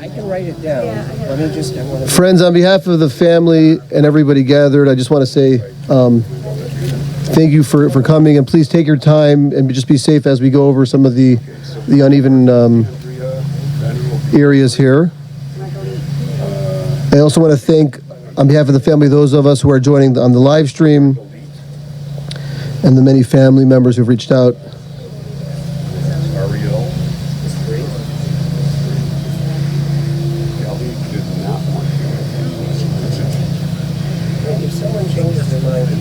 I can write it down. Let me just... Friends, on behalf of the family and everybody gathered, I just want to say thank you for coming, and please take your time and just be safe as we go over some of the uneven areas here. I also want to thank, on behalf of the family, those of us who are joining on the live stream and the many family members who've reached out. Ariel. If someone changes their mind, I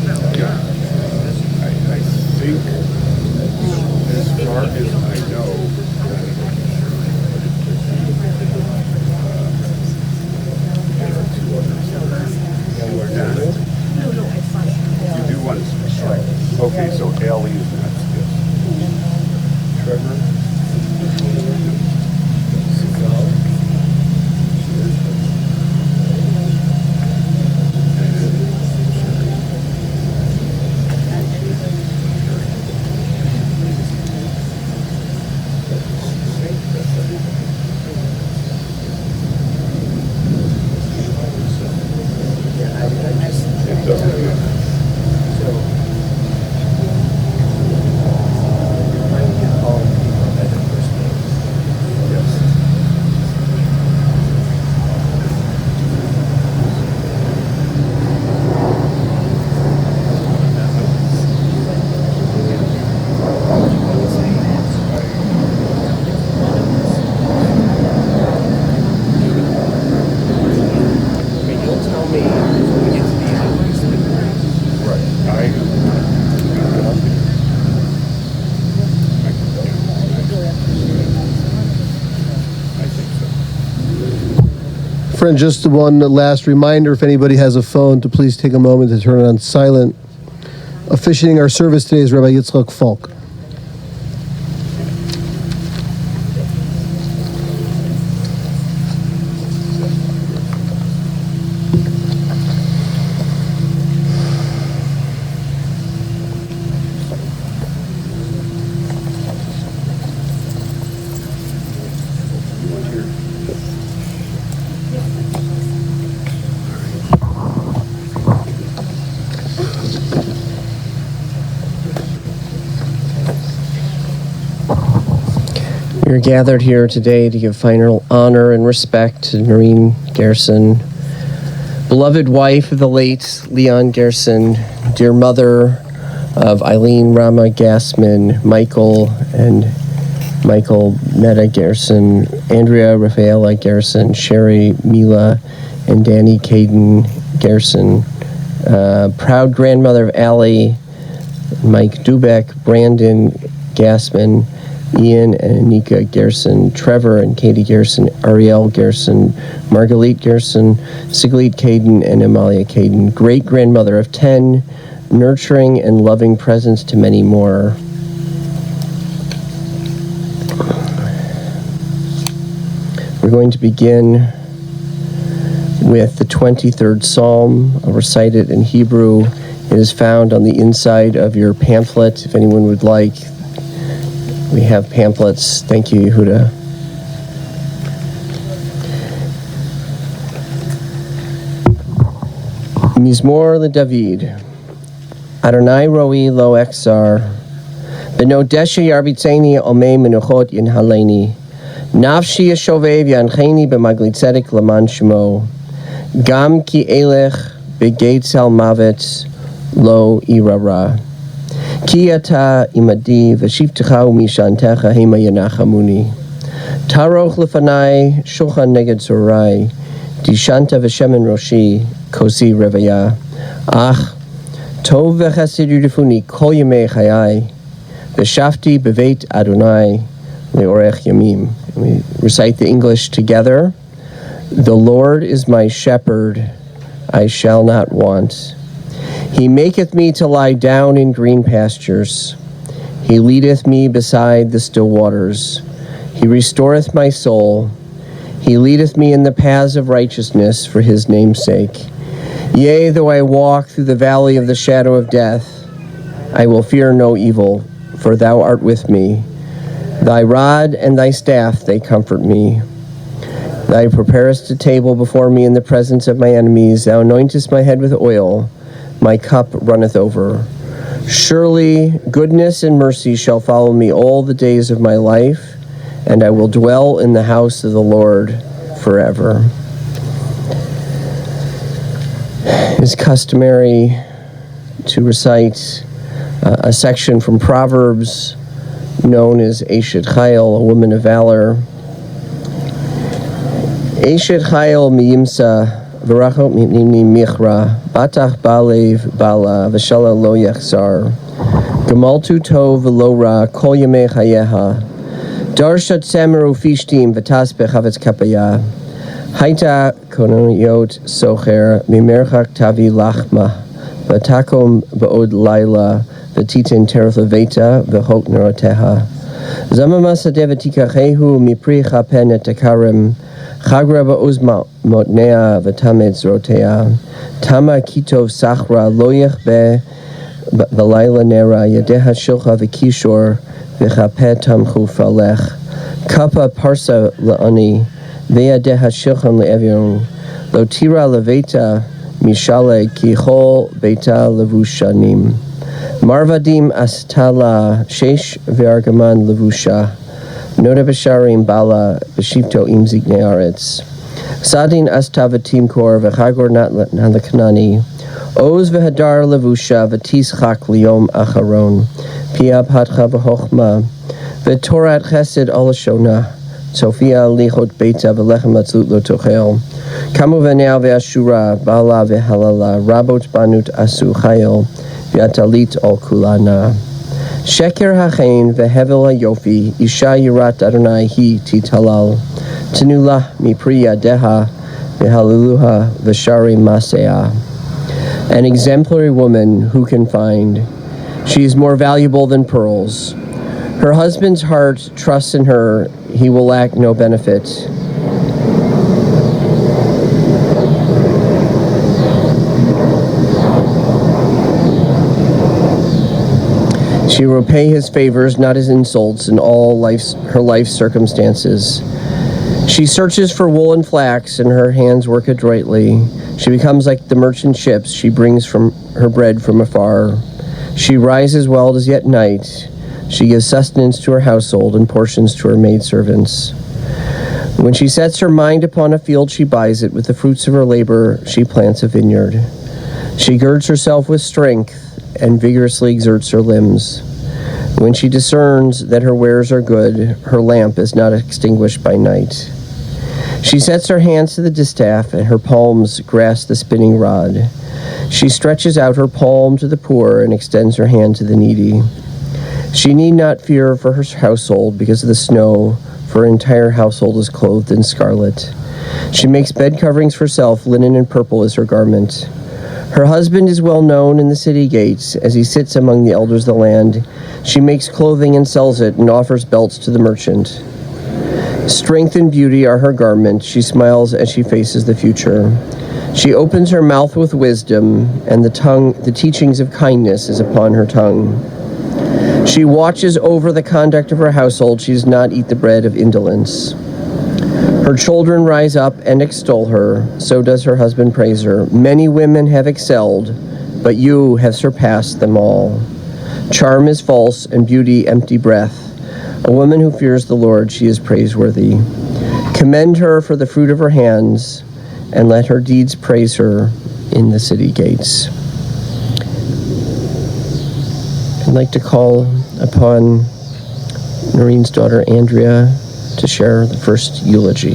think, as far as I know, you do want to strike. Okay, so Alli is next, yes. Trevor. Sigal. Friend, just one last reminder, if anybody has a phone, to please take a moment to turn it on silent. Officiating our service today is Rabbi Yitzchak Falk. We're gathered here today to give final honor and respect to Norine Gerson, beloved wife of the late Leon Gerson, dear mother of Eileen, Rama, Gassman, Michael Meta Gerson, Andrea, Rafaella Gerson, Sheri, Mila, and Danny Kadden Gerson, proud grandmother of Alli, Mike Doubek, Brandon Gassman, Ian and Ahnika Gerson, Trevor and Katie Gerson, Ariel Gerson, Margalit Gerson, Sigal Kadden, and Amalia Kadden, great-grandmother of 10, nurturing and loving presence to many more. We're going to begin with the 23rd Psalm. I'll recite it in Hebrew. It is found on the inside of your pamphlet, if anyone would like. We have pamphlets. Thank you, Yehuda. Mizmor LeDavid. Adonai roi lo echzar. Beno deshe yarbitzeni omei menuchot yinhaleni. Nafshi yashovev yancheni b'maglit tzedek laman shmo. Gam ki elech begates al mavet lo irara. Ki ata imadi v'shivtecha u'mishantecha hema yanachamuni. Taroch lefanai shulchan neged zorai. Dishanta v'shemen roshi kosi revaya. Ach tov v'chesed yudifuni kol yemei chayai. V'shafti b'veit Adonai le'orech yamim. We recite the English together. The Lord is my shepherd, I shall not want. He maketh me to lie down in green pastures. He leadeth me beside the still waters. He restoreth my soul. He leadeth me in the paths of righteousness for his name's sake. Yea, though I walk through the valley of the shadow of death, I will fear no evil, for thou art with me. Thy rod and thy staff, they comfort me. Thou preparest a table before me in the presence of my enemies. Thou anointest my head with oil. My cup runneth over. Surely goodness and mercy shall follow me all the days of my life, and I will dwell in the house of the Lord forever. It is customary to recite a section from Proverbs known as Eshet Chayil, a woman of valor. Eshet Chayil miyimsa v'rachot mipnimi michra batach balev bala v'shala lo yachzar gemaltu tov v'lo ra kol yemei chayeha darshat semer ufishtim v'tas bechavetz kapaya haita kononiyot socher mimerchak tavi lachma v'takom ba'od laila v'titin tereth leveta v'chok neroteha zamamasa devatikachehu mipri chapen et akarim Chagra ba'uz motnea v'tametz rotea Tama kitov sachra loyech be v'layla nera Yadeha shilcha v'kishor v'chapeh tamchu falech Kappa parsa la'ani Ve'yadeha shilchan le'evion Lo tira leveta mishale kichol beita levushanim Marvadim astala shesh ve'argaman levusha Noda b'sharim bala b'shivto im ziknei aretz. Sadin astavatim kor v'chagor nalakanani. Oz v'hadar levusha v'tis chak liyom acharon. Pia patcha v'chochma. V'torat chesed olashona. Sophia lichot beita v'lechem atzlut lo tochel. Kamu v'nea v'ashura bala v'halala. Rabot banut asu chayil. V'atalit ol kulana. Sheker hachain vehevel hayofi, Isha yirat Adonai hi titalal, Tenula mi priya deha, Vehaliluha v'shari masea. An exemplary woman who can find. She is more valuable than pearls. Her husband's heart trusts in her, he will lack no benefit. She will repay his favors, not his insults, in all her life's circumstances. She searches for wool and flax, and her hands work adroitly. She becomes like the merchant ships. She brings from her bread from afar. She rises while it is yet night. She gives sustenance to her household and portions to her maidservants. When she sets her mind upon a field, she buys it. With the fruits of her labor, she plants a vineyard. She girds herself with strength and vigorously exerts her limbs. When she discerns that her wares are good, her lamp is not extinguished by night. She sets her hands to the distaff, and her palms grasp the spinning rod. She stretches out her palm to the poor and extends her hand to the needy. She need not fear for her household because of the snow, for her entire household is clothed in scarlet. She makes bed coverings for herself, linen and purple is her garment. Her husband is well known in the city gates as he sits among the elders of the land. She makes clothing and sells it and offers belts to the merchant. Strength and beauty are her garment. She smiles as she faces the future. She opens her mouth with wisdom, and the teachings of kindness is upon her tongue. She watches over the conduct of her household. She does not eat the bread of indolence. Her children rise up and extol her, so does her husband praise her. Many women have excelled, but you have surpassed them all. Charm is false and beauty empty breath. A woman who fears the Lord, she is praiseworthy. Commend her for the fruit of her hands, and let her deeds praise her in the city gates. I'd like to call upon Norine's daughter, Andrea, to share the first eulogy.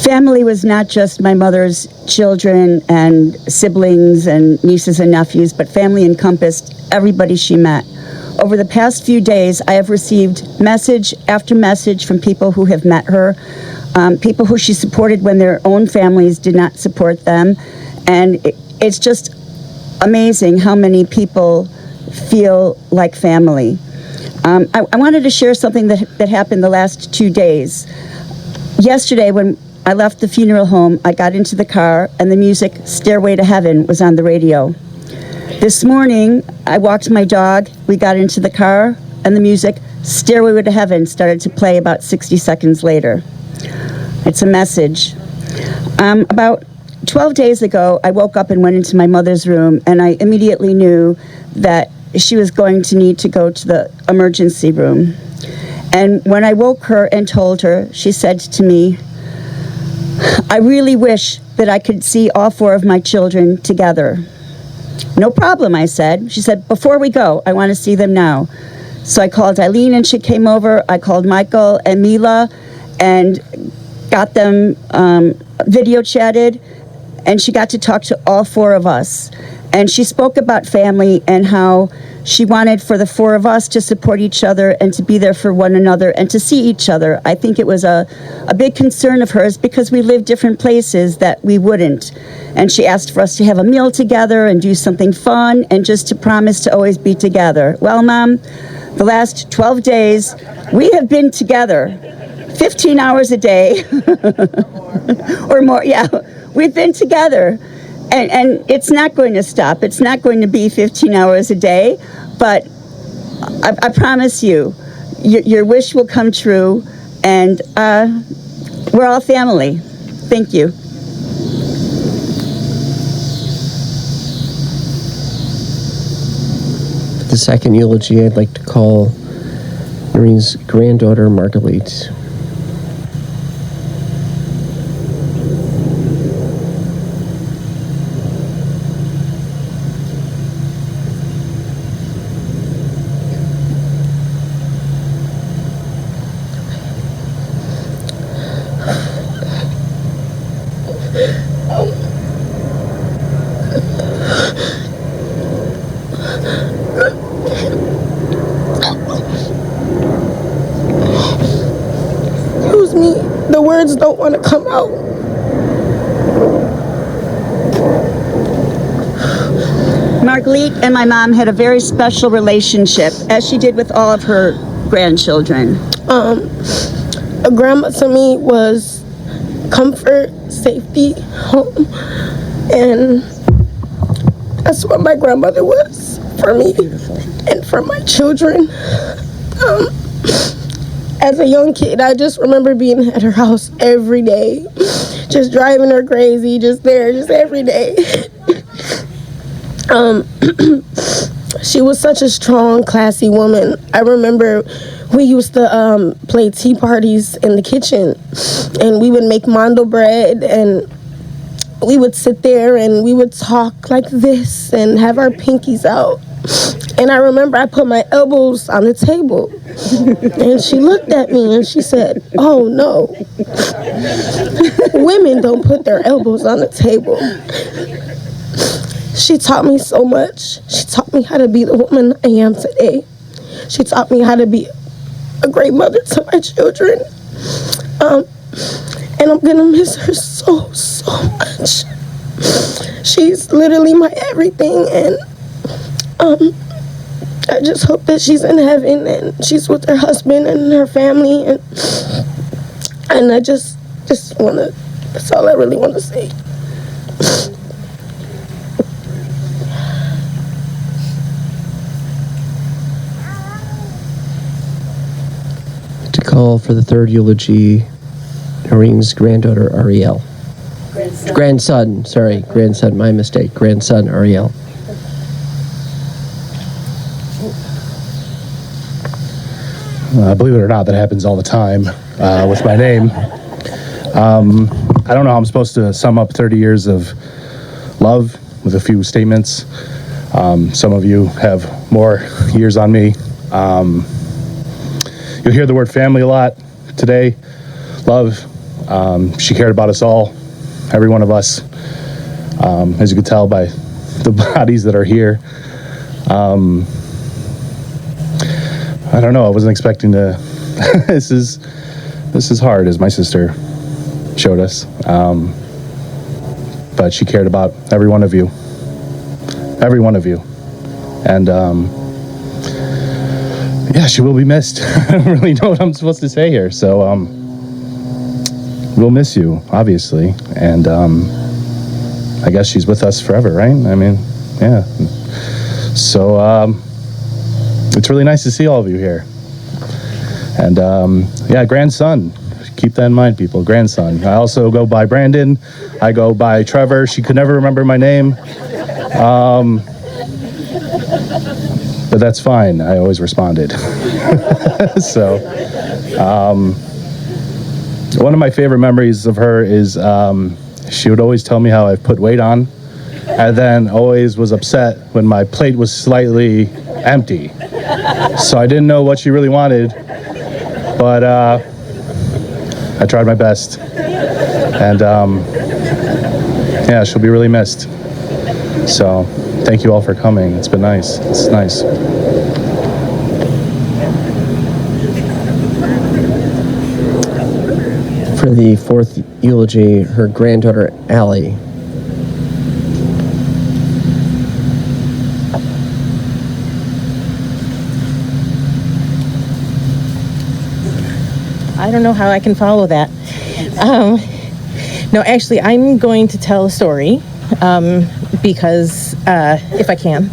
Family was not just my mother's children and siblings and nieces and nephews, but family encompassed everybody she met. Over the past few days, I have received message after message from people who have met her, people who she supported when their own families did not support them. And it's just amazing how many people feel like family. I wanted to share something that happened the last 2 days. Yesterday, when I left the funeral home, I got into the car, and the music Stairway to Heaven was on the radio. This morning, I walked my dog, we got into the car, and the music Stairway to Heaven started to play about 60 seconds later. It's a message. About 12 days ago, I woke up and went into my mother's room, and I immediately knew that she was going to need to go to the emergency room. And when I woke her and told her, she said to me, I really wish that I could see all 4 of my children together. No problem, I said. She said, before we go, I want to see them now. So I called Eileen and she came over. I called Michael and Mila and got them video chatted, and she got to talk to all 4 of us. And she spoke about family and how she wanted for the 4 of us to support each other and to be there for one another and to see each other. I think it was a big concern of hers because we live different places that we wouldn't. And she asked for us to have a meal together and do something fun and just to promise to always be together. Well, Mom, the last 12 days, we have been together 15 hours a day or more. Yeah, we've been together. And it's not going to stop. It's not going to be 15 hours a day, but I promise you, your wish will come true, and we're all family. Thank you. For the second eulogy, I'd like to call Norine's granddaughter, Margalit. Excuse me, the words don't want to come out. Margalit and my mom had a very special relationship, as she did with all of her grandchildren. A grandma to me was comfort, safety, home, and that's what my grandmother was for me. Beautiful. And for my children. As a young kid, I just remember being at her house every day, just driving her crazy, just there, just every day. She was such a strong, classy woman. I remember we used to play tea parties in the kitchen, and we would make mando bread, and we would sit there and we would talk like this and have our pinkies out. And I remember I put my elbows on the table, and she looked at me and she said, "Oh no, women don't put their elbows on the table." She taught me so much. She taught me how to be the woman I am today. She taught me how to be a great mother to my children. And I'm gonna miss her so much. She's literally my everything, and I just hope that she's in heaven and she's with her husband and her family, and I just wanna, that's all I really want to say. To call for the third eulogy, Norine's granddaughter, Ariel. Grandson, my mistake. Grandson, Ariel. Believe it or not, that happens all the time with my name. I don't know how I'm supposed to sum up 30 years of love with a few statements. Some of you have more years on me. You'll hear the word family a lot today. Love. She cared about us all, every one of us, as you can tell by the bodies that are here. I don't know. I wasn't expecting to. This is hard, as my sister showed us. But she cared about every one of you, and yeah, she will be missed. I don't really know what I'm supposed to say here. So we'll miss you, obviously, and I guess she's with us forever, right? I mean, yeah. So it's really nice to see all of you here. And yeah, grandson. Keep that in mind, people. Grandson. I also go by Brandon. I go by Trevor. She could never remember my name. But that's fine. I always responded. So, one of my favorite memories of her is she would always tell me how I've put weight on, and then always was upset when my plate was slightly empty. So I didn't know what she really wanted, but I tried my best. And yeah, she'll be really missed. So thank you all for coming. It's been nice. It's nice. For the fourth eulogy, her granddaughter, Alli. I don't know how I can follow that. No, actually, I'm going to tell a story because, if I can,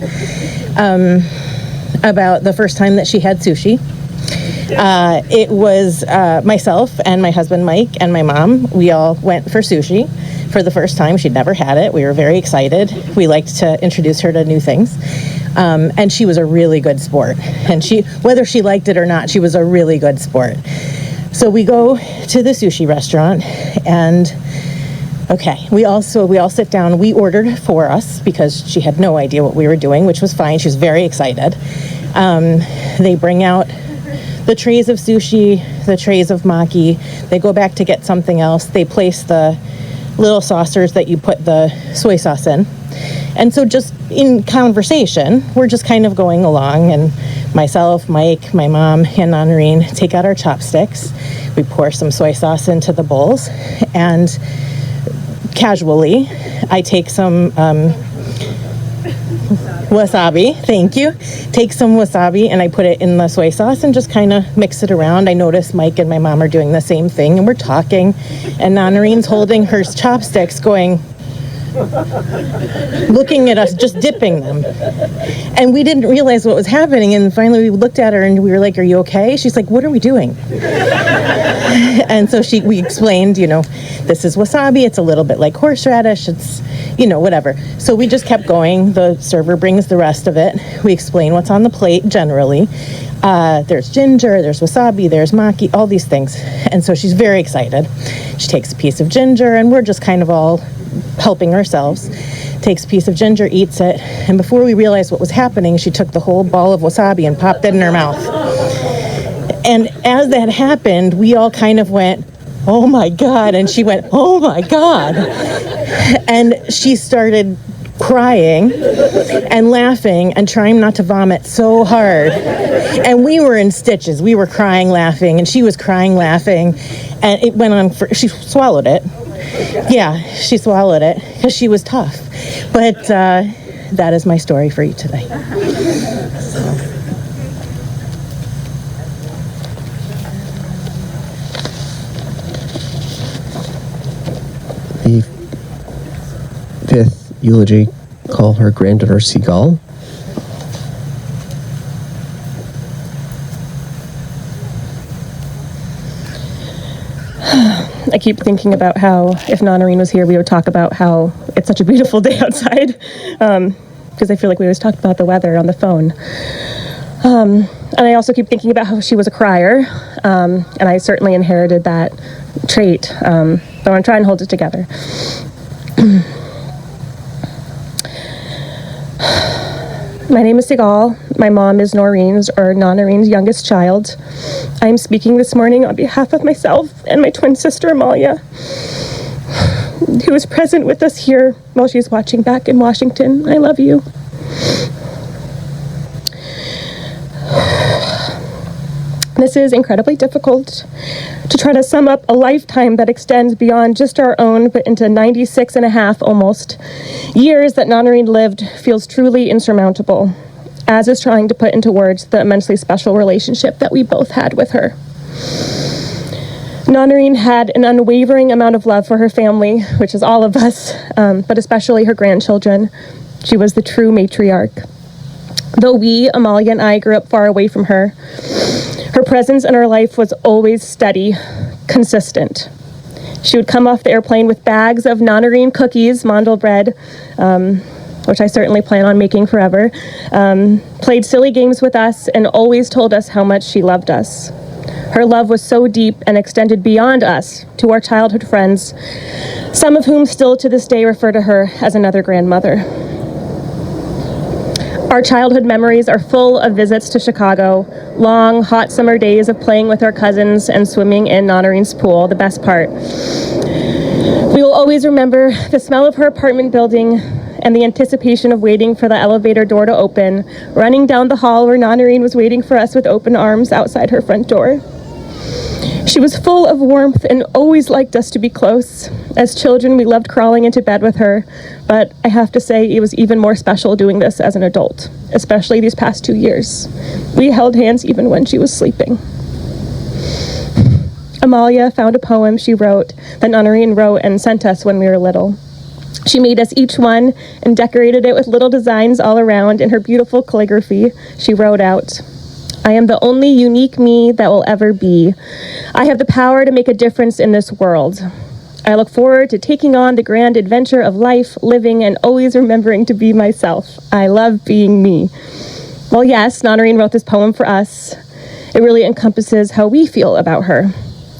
about the first time that she had sushi. It was myself and my husband Mike and my mom. We all went for sushi for the first time. She'd never had it. We were very excited. We liked to introduce her to new things. And she was a really good sport. And whether she liked it or not, she was a really good sport. So we go to the sushi restaurant, and okay, we all sit down. We ordered for us because she had no idea what we were doing, which was fine. She was very excited. They bring out the trays of sushi, the trays of maki. They go back to get something else. They place the little saucers that you put the soy sauce in. And so just in conversation, we're just kind of going along, and myself, Mike, my mom, and Norine take out our chopsticks. We pour some soy sauce into the bowls, and casually, I take some wasabi, thank you. Take some wasabi and I put it in the soy sauce and just kind of mix it around. I notice Mike and my mom are doing the same thing, and we're talking, and Norine's holding her chopsticks going, looking at us, just dipping them. And we didn't realize what was happening, and finally we looked at her and we were like, are you okay? She's like, what are we doing? And so we explained, this is wasabi, it's a little bit like horseradish, it's, whatever. So we just kept going. The server brings the rest of it. We explain what's on the plate generally. There's ginger, there's wasabi, there's maki, all these things. And so she's very excited. She takes a piece of ginger, and we're just kind of all helping ourselves. Takes a piece of ginger, eats it, and before we realized what was happening, she took the whole ball of wasabi and popped it in her mouth. And as that happened, we all kind of went, oh my God, and she went, oh my God. And she started crying and laughing and trying not to vomit so hard. And we were in stitches. We were crying, laughing, and she was crying, laughing, and it went on she swallowed it. Yeah, she swallowed it because she was tough. But that is my story for you today. The fifth eulogy, call her granddaughter Sigal. I keep thinking about how if Norine was here, we would talk about how it's such a beautiful day outside, because I feel like we always talked about the weather on the phone. And I also keep thinking about how she was a crier, and I certainly inherited that trait, but I'm trying to hold it together. My name is Sigal. My mom is Norine's youngest child. I'm speaking this morning on behalf of myself and my twin sister, Amalia, who is present with us here while she's watching back in Washington. I love you. This is incredibly difficult to try to sum up a lifetime that extends beyond just our own, but into 96 and a half almost years that Norine lived feels truly insurmountable, as is trying to put into words the immensely special relationship that we both had with her. Norine had an unwavering amount of love for her family, which is all of us, but especially her grandchildren. She was the true matriarch. Though we, Amalia and I, grew up far away from her, her presence in our life was always steady, consistent. She would come off the airplane with bags of Norine cookies, mandel bread, which I certainly plan on making forever, played silly games with us, and always told us how much she loved us. Her love was so deep and extended beyond us to our childhood friends, some of whom still to this day refer to her as another grandmother. Our childhood memories are full of visits to Chicago, long, hot summer days of playing with our cousins and swimming in Norine's pool, the best part. We will always remember the smell of her apartment building and the anticipation of waiting for the elevator door to open, running down the hall where Norine was waiting for us with open arms outside her front door. She was full of warmth and always liked us to be close. As children, we loved crawling into bed with her, but I have to say it was even more special doing this as an adult, especially these past 2 years. We held hands even when she was sleeping. Amalia found a poem she wrote that Norine wrote and sent us when we were little. She made us each one and decorated it with little designs all around. In her beautiful calligraphy, she wrote out, "I am the only unique me that will ever be. I have the power to make a difference in this world. I look forward to taking on the grand adventure of life, living, and always remembering to be myself. I love being me." Well, yes, Norine wrote this poem for us. It really encompasses how we feel about her.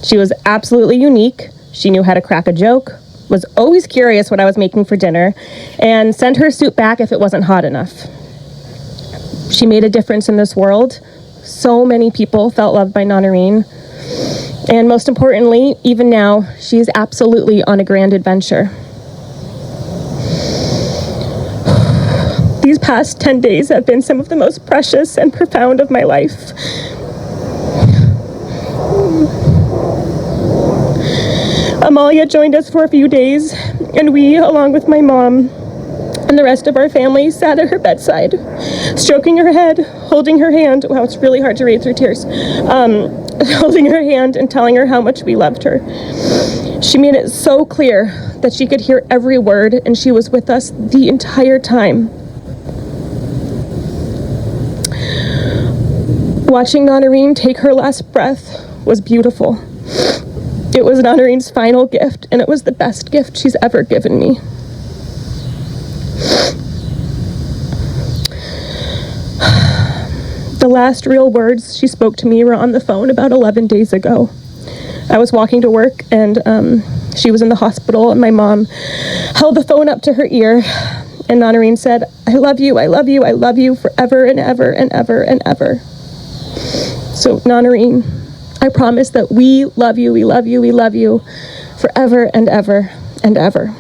She was absolutely unique. She knew how to crack a joke, was always curious what I was making for dinner, and sent her soup back if it wasn't hot enough. She made a difference in this world. So many people felt loved by Norine. And most importantly, even now, she is absolutely on a grand adventure. These past 10 days have been some of the most precious and profound of my life. Amalia joined us for a few days, and we, along with my mom and the rest of our family, sat at her bedside, stroking her head, holding her hand. Wow, it's really hard to read through tears. Holding her hand and telling her how much we loved her. She made it so clear that she could hear every word, and she was with us the entire time. Watching Norine take her last breath was beautiful. It was Norine's final gift, and it was the best gift she's ever given me. The last real words she spoke to me were on the phone about 11 days ago. I was walking to work, and she was in the hospital, and my mom held the phone up to her ear, and Norine said, "I love you, I love you, I love you forever and ever and ever and ever." So, Norine, I promise that we love you, we love you, we love you forever and ever and ever.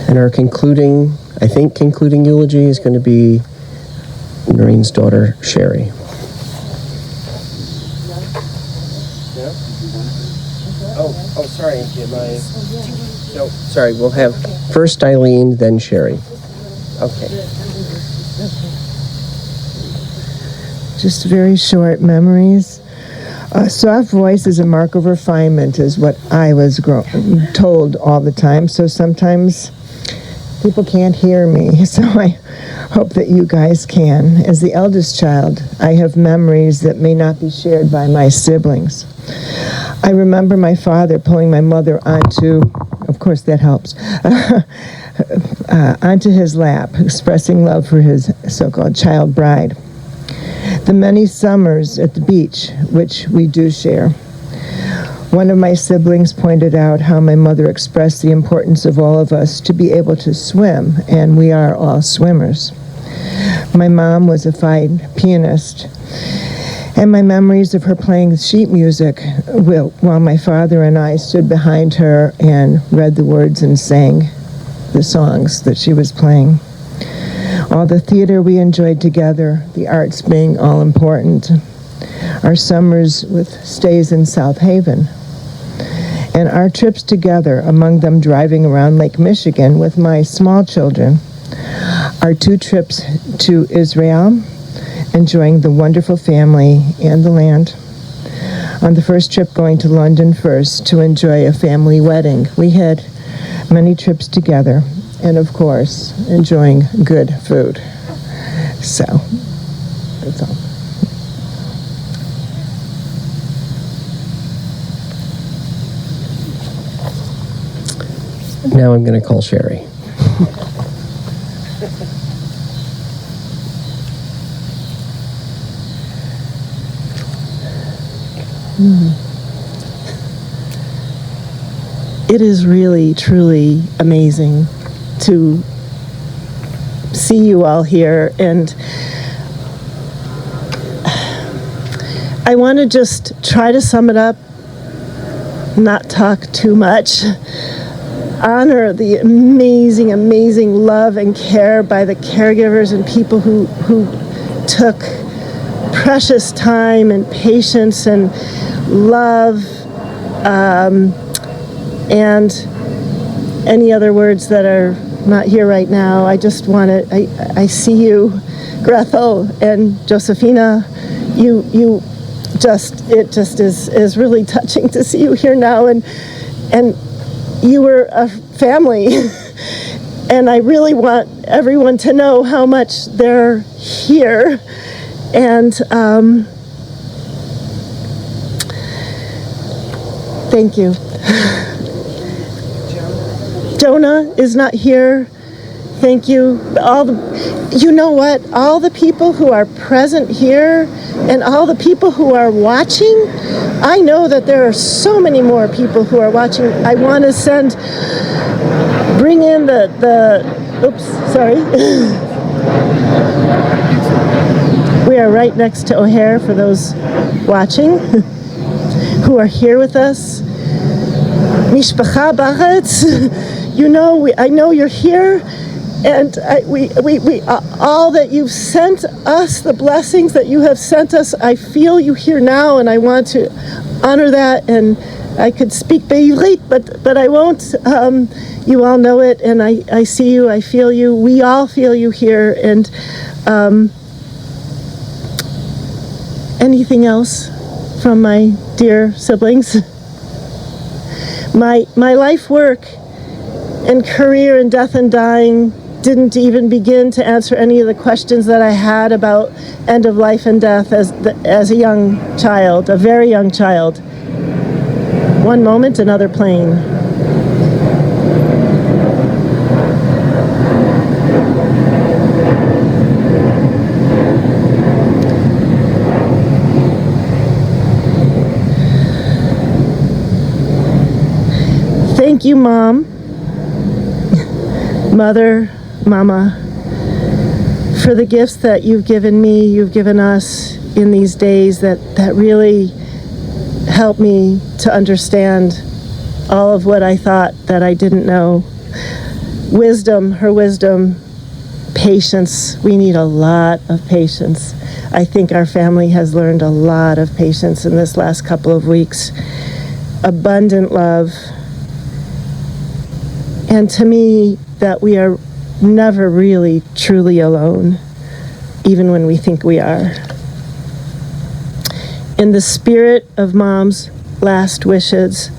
And our concluding eulogy is going to be Norine's daughter, Sheri. Oh, sorry. No, sorry. We'll have first Eileen, then Sheri. Okay. Just very short memories. A soft voice is a mark of refinement, is what I was told all the time. So sometimes people can't hear me, so I hope that you guys can. As the eldest child, I have memories that may not be shared by my siblings. I remember my father pulling my mother onto, of course that helps, onto his lap, expressing love for his so-called child bride. The many summers at the beach, which we do share. One of my siblings pointed out how my mother expressed the importance of all of us to be able to swim, and we are all swimmers. My mom was a fine pianist, And my memories of her playing sheet music while my father and I stood behind her and read the words and sang the songs that she was playing. All the theater we enjoyed together, the arts being all important. Our summers with stays in South Haven. And our trips together, among them driving around Lake Michigan with my small children. Our 2 trips to Israel, enjoying the wonderful family and the land. On the first trip, going to London first to enjoy a family wedding. We had many trips together, and of course, enjoying good food. So, that's all. Now I'm going to call Sheri. It is really, truly amazing to see you all here, and I want to just try to sum it up, not talk too much. Honor the amazing, amazing love and care by the caregivers and people who took precious time and patience and love, and any other words that are not here right now. I just want to, I see you, Grethel and Josephina, you just, it just is really touching to see you here now, and you were a family, and I really want everyone to know how much they're here, and thank you. Jonah is not here. Thank you. You know what? All the people who are present here and all the people who are watching, I know that there are so many more people who are watching. I want to bring in oops, sorry. We are right next to O'Hare for those watching who are here with us. Mishpacha Baretz, you know, I know you're here. And we all that you've sent us, the blessings that you have sent us, I feel you here now, and I want to honor that. And I could speak Be'ivrit, but I won't. You all know it, and I see you, I feel you. We all feel you here. And anything else from my dear siblings? My life work and career and death and dying didn't even begin to answer any of the questions that I had about end of life and death as a young child, a very young child. One moment, another plane. Thank you, Mom, Mother, Mama, for the gifts that you've given me, you've given us in these days that really helped me to understand all of what I thought that I didn't know. Wisdom, her wisdom, patience. We need a lot of patience. I think our family has learned a lot of patience in this last couple of weeks. Abundant love. And to me, that we are never really truly alone, even when we think we are. In the spirit of Mom's last wishes,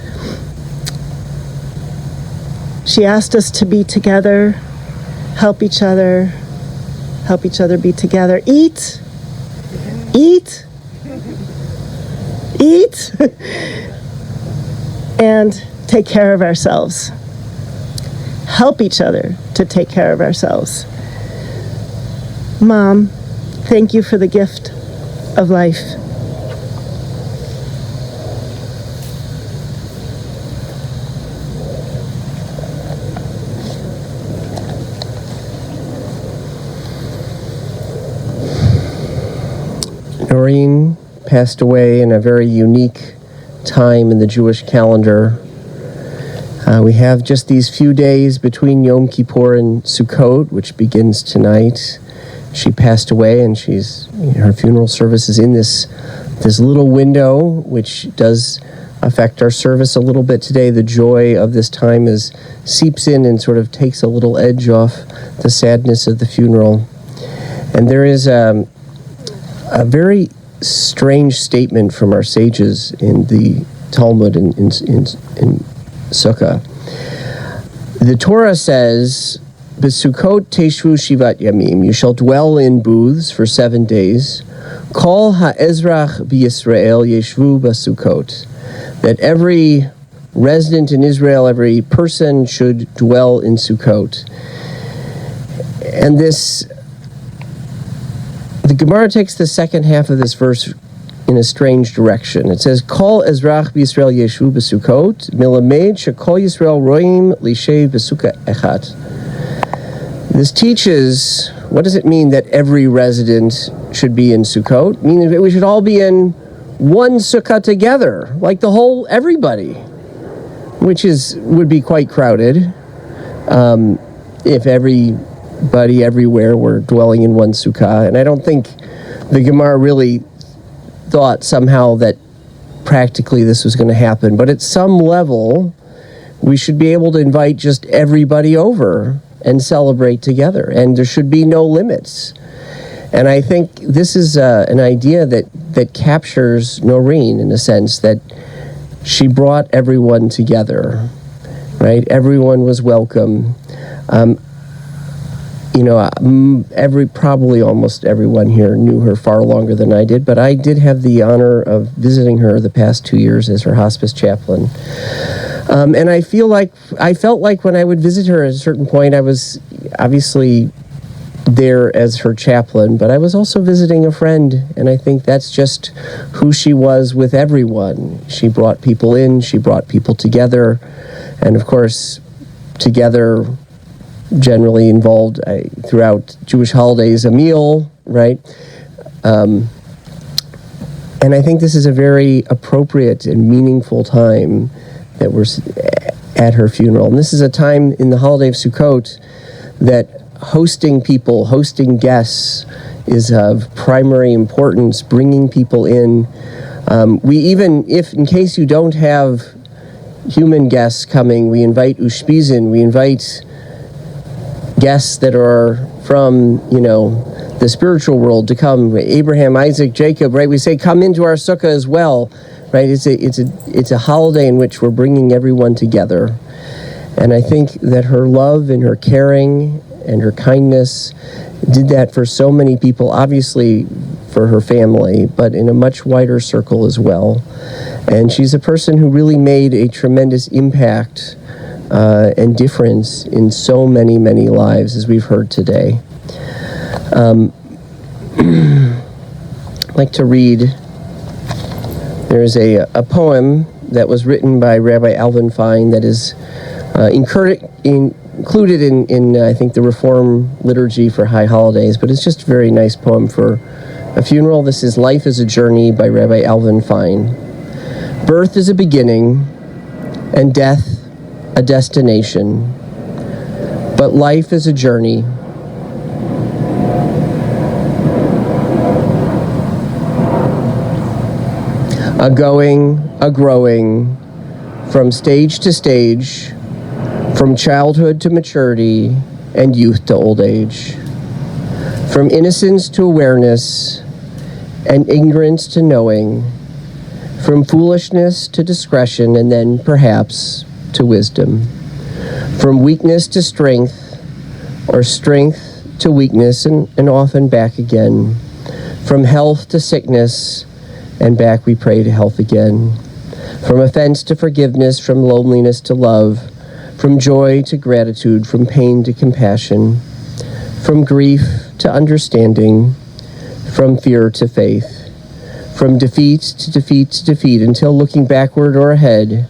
she asked us to be together, help each other be together, eat, and take care of ourselves. Help each other to take care of ourselves. Mom, thank you for the gift of life. Norine passed away in a very unique time in the Jewish calendar. We have just these few days between Yom Kippur and Sukkot, which begins tonight. She passed away, and her funeral service is in this little window, which does affect our service a little bit today. The joy of this time seeps in and sort of takes a little edge off the sadness of the funeral. And there is a very strange statement from our sages in the Talmud in Sukkah. The Torah says, "B'Sukkot teshvu shivat yamim." You shall dwell in booths for 7 days. Kol ha'ezrach b'Yisrael yeshvu b'Sukkot. That every resident in Israel, every person should dwell in Sukkot. And the Gemara takes the second half of this verse in a strange direction. It says, Kol ezrach b'Yisrael yeshu b'Sukkot, milamed shekol Yisrael roim lishev b'Sukkah echat. This teaches, what does it mean that every resident should be in Sukkot? Meaning that we should all be in one Sukkah together, like everybody, which would be quite crowded if everybody everywhere were dwelling in one Sukkah. And I don't think the Gemara really thought somehow that practically this was going to happen, but at some level we should be able to invite just everybody over and celebrate together, and there should be no limits. And I think this is an idea that captures Norine in a sense, that she brought everyone together, right? Everyone was welcome. Probably almost everyone here knew her far longer than I did, but I did have the honor of visiting her the past 2 years as her hospice chaplain. And I felt like when I would visit her at a certain point, I was obviously there as her chaplain, but I was also visiting a friend, and I think that's just who she was with everyone. She brought people in, she brought people together, and of course, together generally involved throughout Jewish holidays a meal, right? And I think this is a very appropriate and meaningful time that we're at her funeral. And this is a time in the holiday of Sukkot that hosting people, hosting guests is of primary importance, bringing people in. In case you don't have human guests coming, we invite ushpizin, we invite guests that are from, the spiritual world to come. Abraham, Isaac, Jacob, right? We say, come into our sukkah as well, right? It's a holiday in which we're bringing everyone together. And I think that her love and her caring and her kindness did that for so many people, obviously for her family, but in a much wider circle as well. And she's a person who really made a tremendous impact and difference in so many, many lives, as we've heard today. I'd like to read, there's a poem that was written by Rabbi Alvin Fine that is included in I think, the Reform liturgy for high holidays, but it's just a very nice poem for a funeral. This is Life is a Journey by Rabbi Alvin Fine. Birth is a beginning, and death a destination, but life is a journey. A going, a growing, from stage to stage, from childhood to maturity, and youth to old age. From innocence to awareness, and ignorance to knowing. From foolishness to discretion, and then, perhaps, to wisdom. From weakness to strength, or strength to weakness, and often back again. From health to sickness, and back we pray to health again. From offense to forgiveness, from loneliness to love, from joy to gratitude, from pain to compassion, from grief to understanding, from fear to faith, from defeat to defeat to defeat, until looking backward or ahead,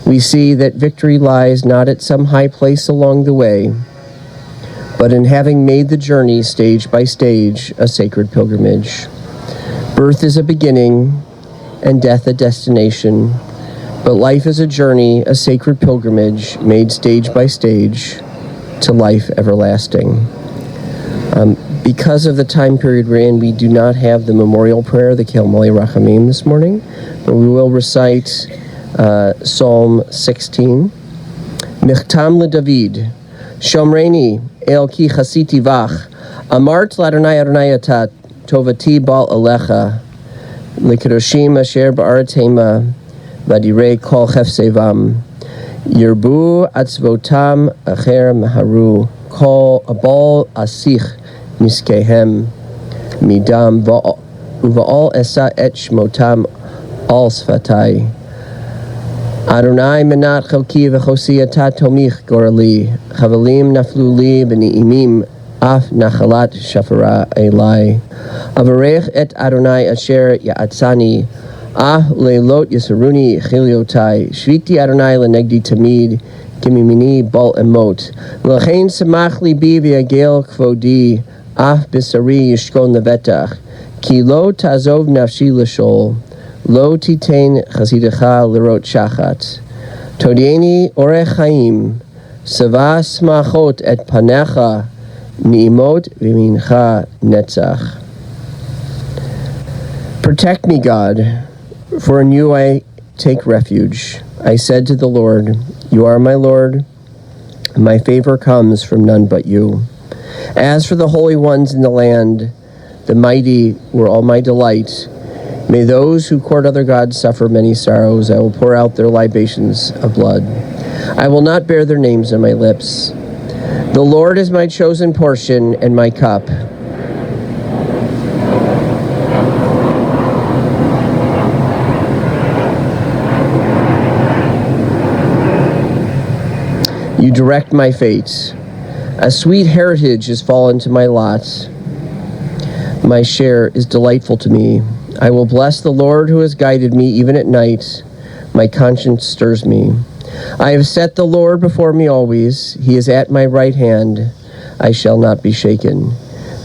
we see that victory lies not at some high place along the way, but in having made the journey stage by stage a sacred pilgrimage. Birth is a beginning, and death a destination, but life is a journey, a sacred pilgrimage made stage by stage to life everlasting. Because of the time period we're in, we do not have the memorial prayer, the Kel Mali Rachamim, this morning, but we will recite Psalm 16. Michtam LeDavid, Shomreni El Ki Chasiti Vach, Amart Ladonai Adonai Atat, Tovati Bal Alecha, Likeroshim Asher Ba'aratema, Vadirei Kol Chefsevam, Yerbu Atzvotam Acher Maharu, Kol Abal Asich, Miskehem midam uva'al esa et shmotam al sfatai. Adonai menat chalki v'chosi atat tomich gorali. Chavalim naflu li b'ni'imim af nachalat shafara elai. Avarech et Adonai asher ya'atzani. Ah leilot yisaruni chiliotai. Shviti Adonai lenegdi tamid. Kimimini bal emot. L'chein samach libi v'yagel kvodi. Ah bisari yishkon levetach, ki lo tazov nafshi l'shol, lo titain chazidecha lirot shachat. Todieni orech chaim, seva smachot et panecha, ni'imot v'mincha netzach. Protect me, God, for in you I take refuge. I said to the Lord, you are my Lord, and my favor comes from none but you. As for the holy ones in the land, the mighty were all my delight. May those who court other gods suffer many sorrows. I will pour out their libations of blood. I will not bear their names on my lips. The Lord is my chosen portion and my cup. You direct my fate. A sweet heritage has fallen to my lot. My share is delightful to me. I will bless the Lord who has guided me even at night. My conscience stirs me. I have set the Lord before me always. He is at my right hand. I shall not be shaken.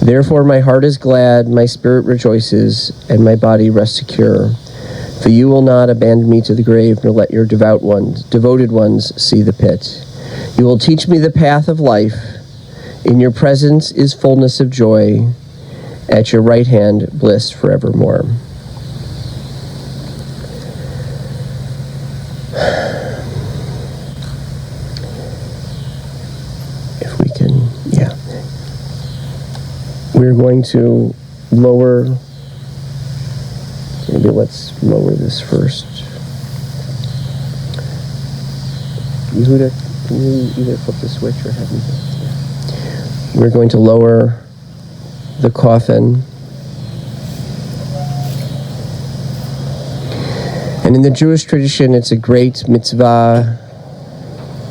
Therefore my heart is glad, my spirit rejoices, and my body rests secure. For you will not abandon me to the grave, nor let your devoted ones see the pit. You will teach me the path of life. In your presence is fullness of joy. At your right hand, bliss forevermore. If we can, yeah. We're going to lower, maybe let's lower this first. Yehuda, can you either flip the switch or have me? We're going to lower the coffin. And in the Jewish tradition, it's a great mitzvah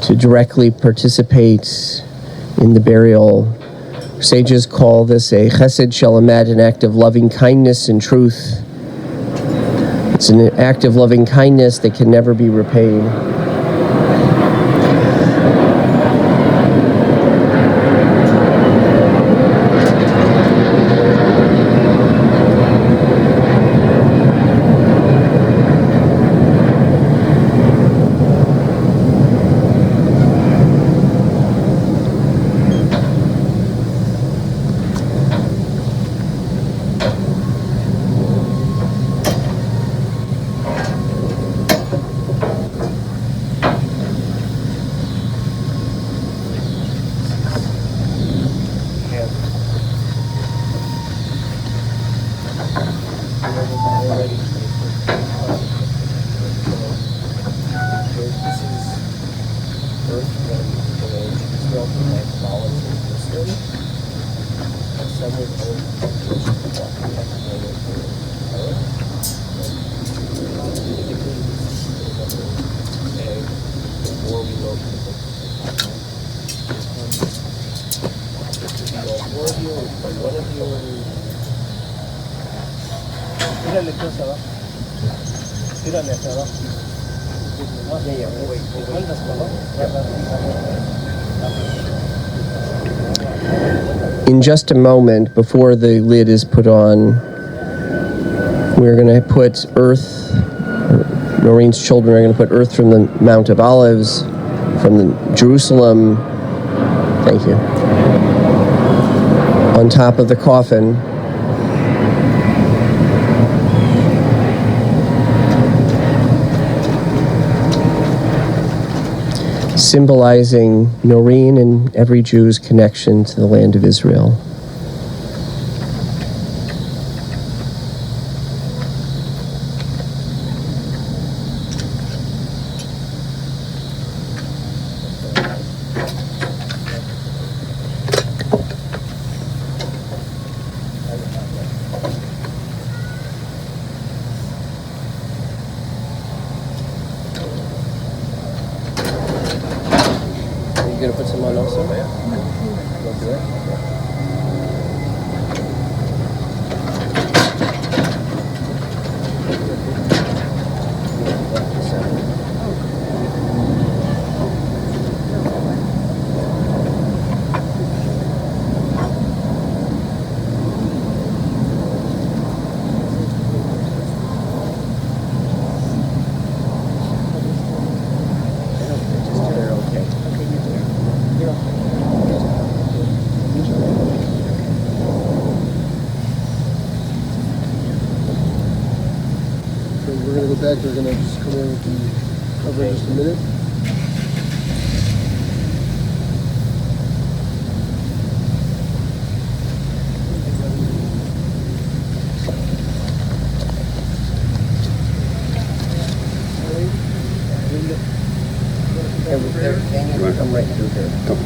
to directly participate in the burial. Sages call this a chesed shalamed, an act of loving kindness and truth. It's an act of loving kindness that can never be repaid. In just a moment, before the lid is put on, We're going to put earth, Norine's children are going to put earth from the Mount of Olives, from the Jerusalem, thank you, on top of the coffin. Symbolizing Norine and every Jew's connection to the land of Israel. You're gonna put some on also? Yeah. We'll do it. Back, they're going to just come in with the cover in just a minute. Come right through here. Come.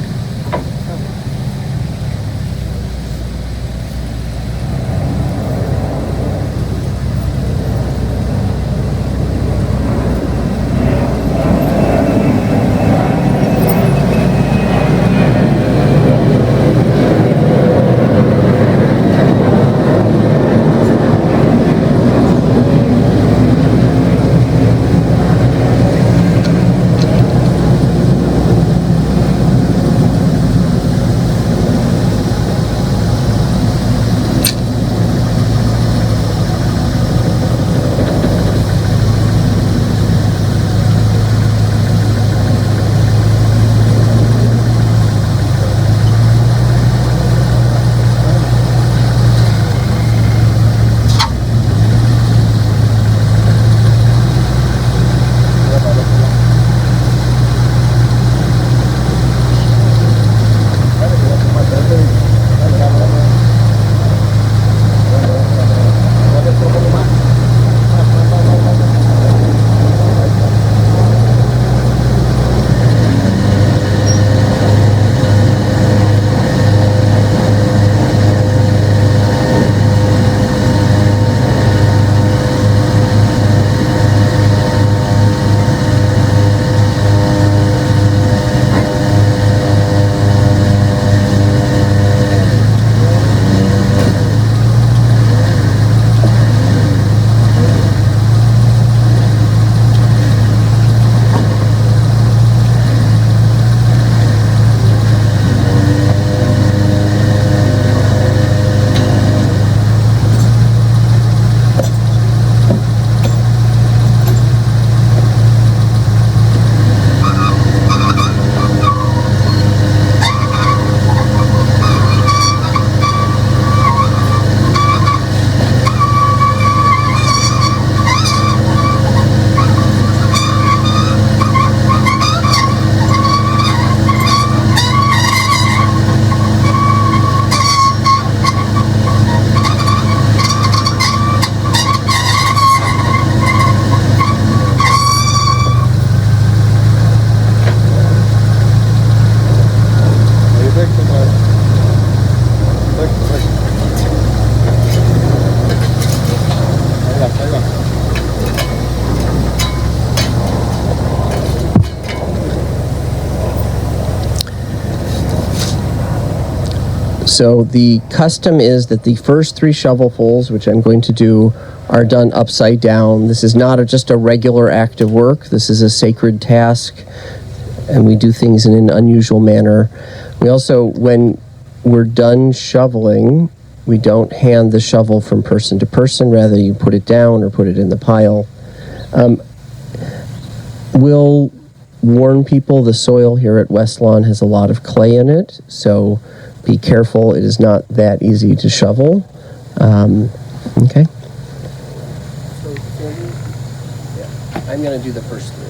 So the custom is that the first 3 shovelfuls, which I'm going to do, are done upside down. This is not just a regular act of work. This is a sacred task, and we do things in an unusual manner. We also, when we're done shoveling, we don't hand the shovel from person to person. Rather, you put it down or put it in the pile. We'll warn people the soil here at West Lawn has a lot of clay in it, so be careful. It is not that easy to shovel. Okay. I'm going to do the first three.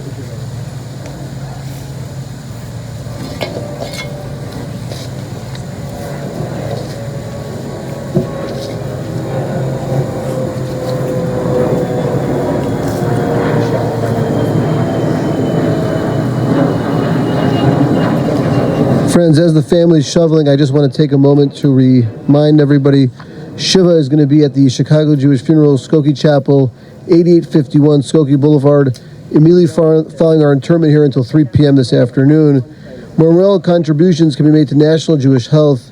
Friends, as the family's shoveling, I just want to take a moment to remind everybody, Shiva is going to be at the Chicago Jewish Funeral, Skokie Chapel, 8851 Skokie Boulevard, immediately following our interment here until 3 p.m. this afternoon. Memorial contributions can be made to National Jewish Health.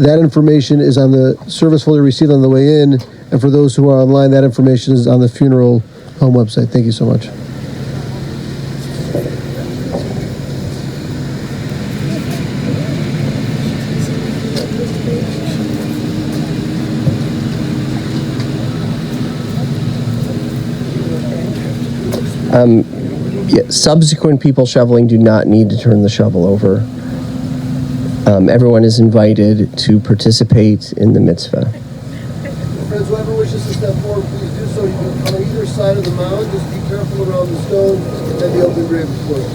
That information is on the service folder received on the way in, and for those who are online, that information is on the funeral home website. Thank you so much. Subsequent people shoveling do not need to turn the shovel over. Everyone is invited to participate in the mitzvah. Friends, whoever wishes to step forward, please do so. You can come on either side of the mound. Just be careful around the stone and the open grave before you.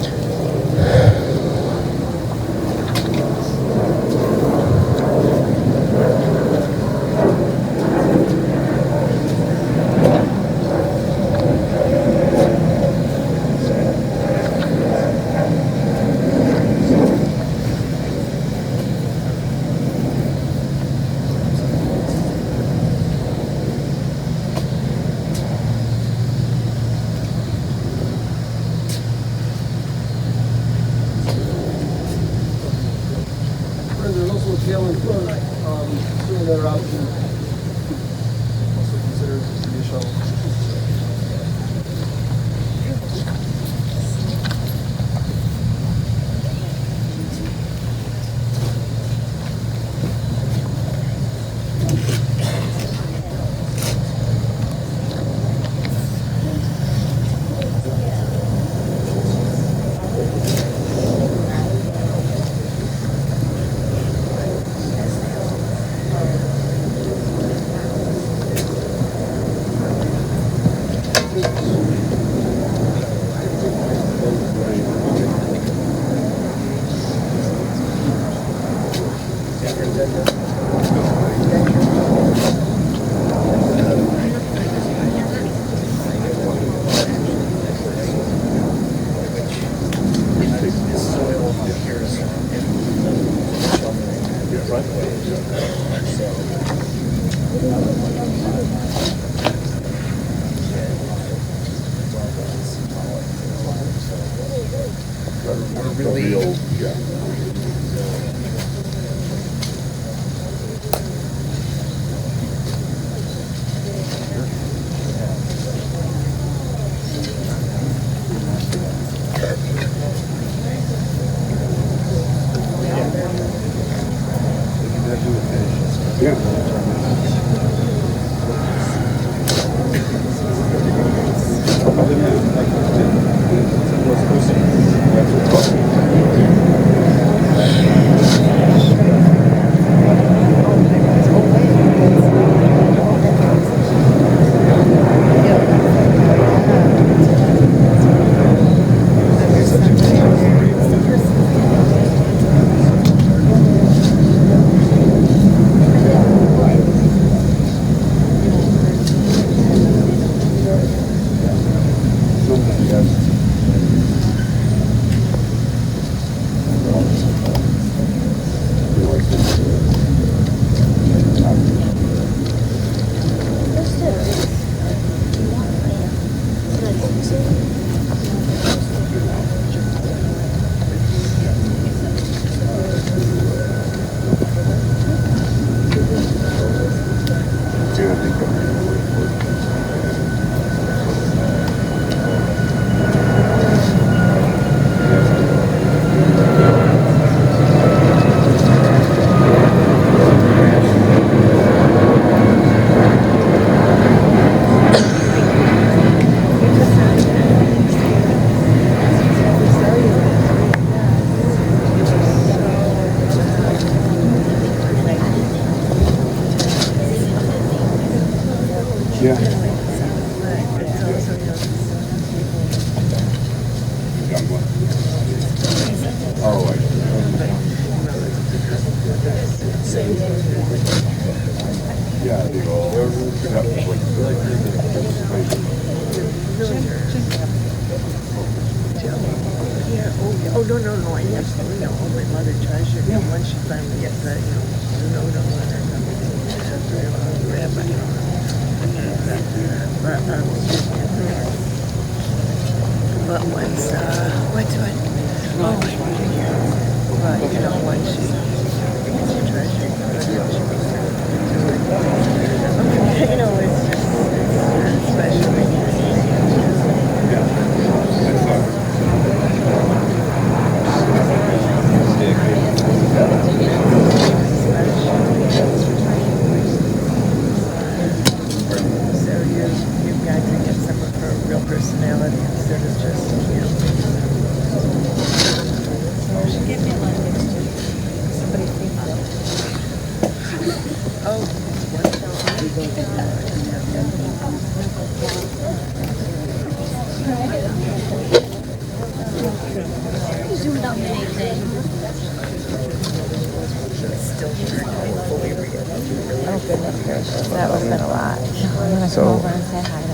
no. I absolutely know. My mother treasured it. Once she finally gets that, no, let her come to the rabbi. But once, once she treasured it, it's just special. You've got to get someone for a real personality instead of just, That would have been a lot. I'm gonna come over and say hi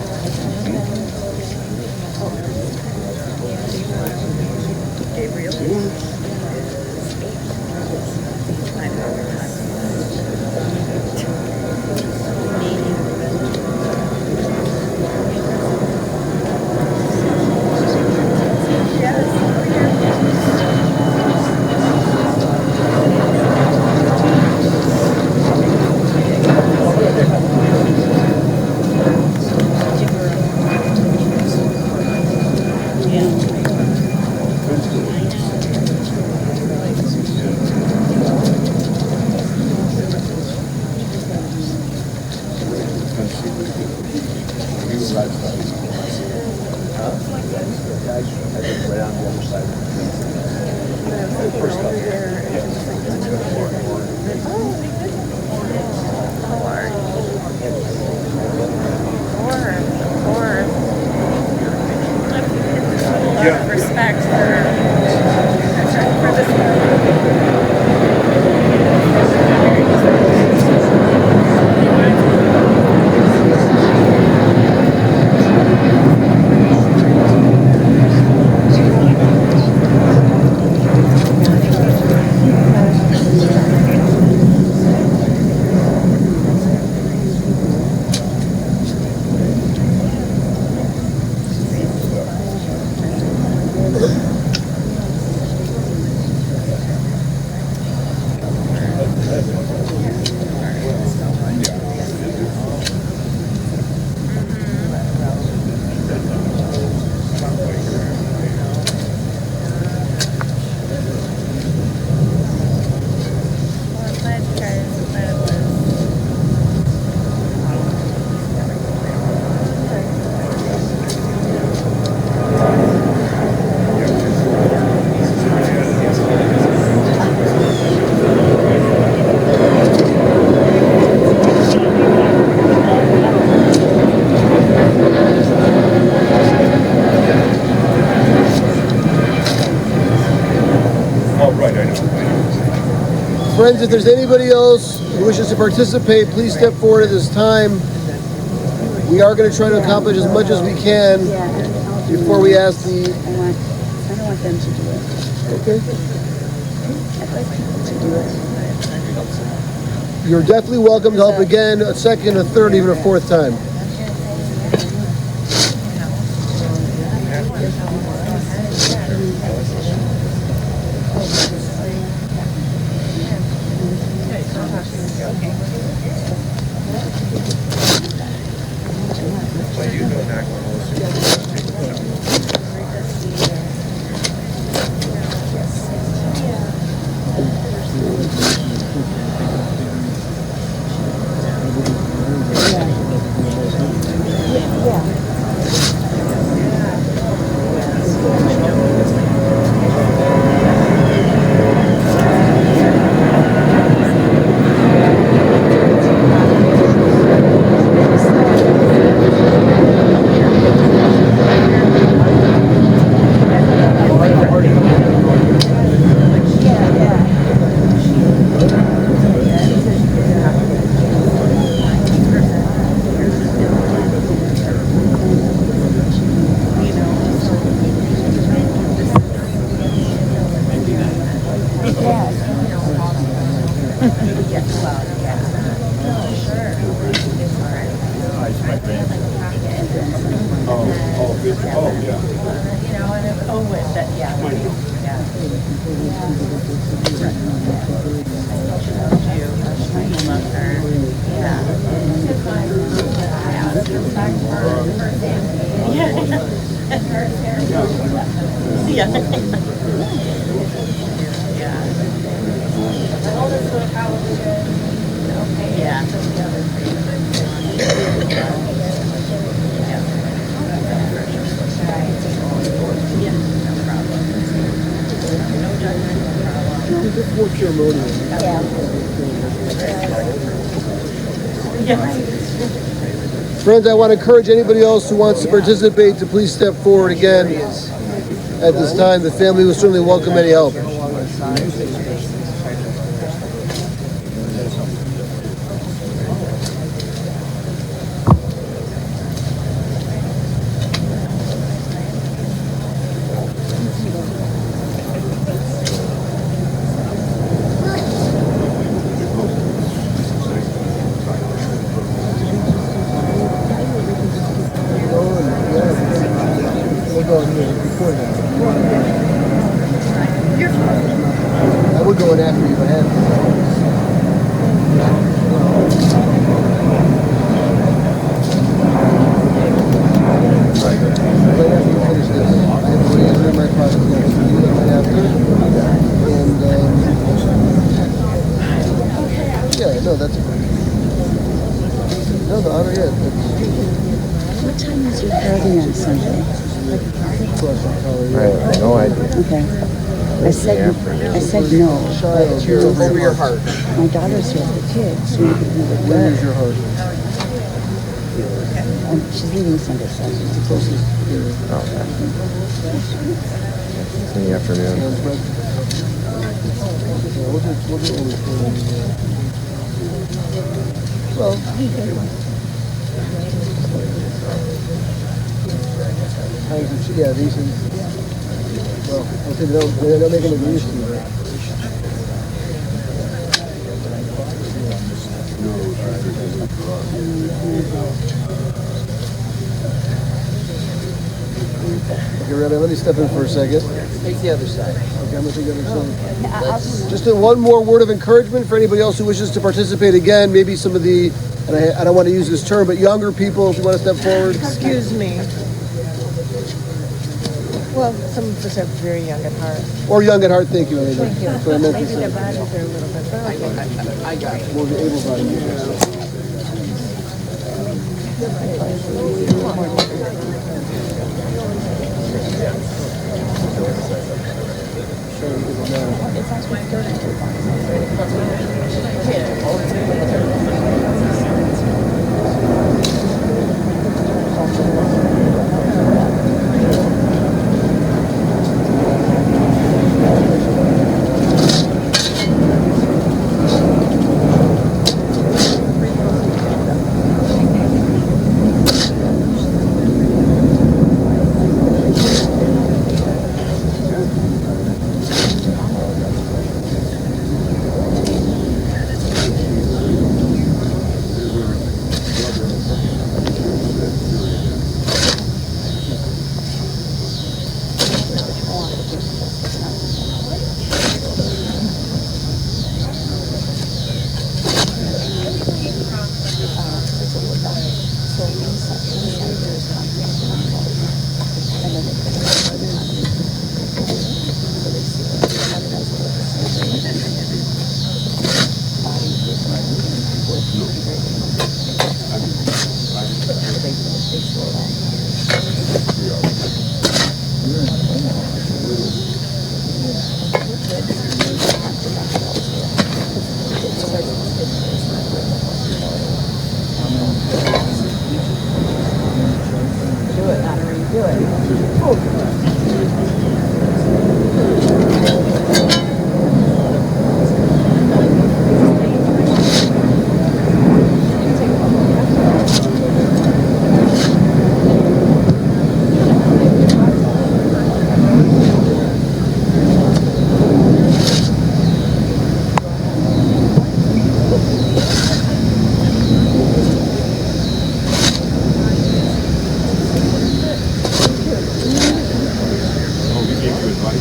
Friends, if there's anybody else who wishes to participate, please step forward at this time. We are going to try to accomplish as much as we can before we ask the... I don't want them to do it. Okay. I'd like people to do it. You're definitely welcome to help again, a second, a third, even a fourth time. Friends, I want to encourage anybody else who wants to participate to please step forward again. At this time, the family will certainly welcome any help. I would go in after you if I had to. No, that's no, the honor, yeah. What time is your party on Sunday? I have no idea. Okay. I said no. Over your heart. My daughter's here with the kids. So Where is your heart? she's leaving Sunday. In the afternoon. Well, yeah, these are, well, I'll say they don't make them look used to you, right? Okay, Rabbi, let me step in for a second. Take the other side. Okay, I'm going to take the other side. Just one more word of encouragement for anybody else who wishes to participate again. Maybe some of the, and I don't want to use this term, but younger people, if you want to step forward. Excuse me. Well, some of us are very young at heart. Or young at heart, thank you, Eileen. Thank you. That's what I meant to Maybe say. their bodies are a little bit, but I got it. More able-bodied. I'm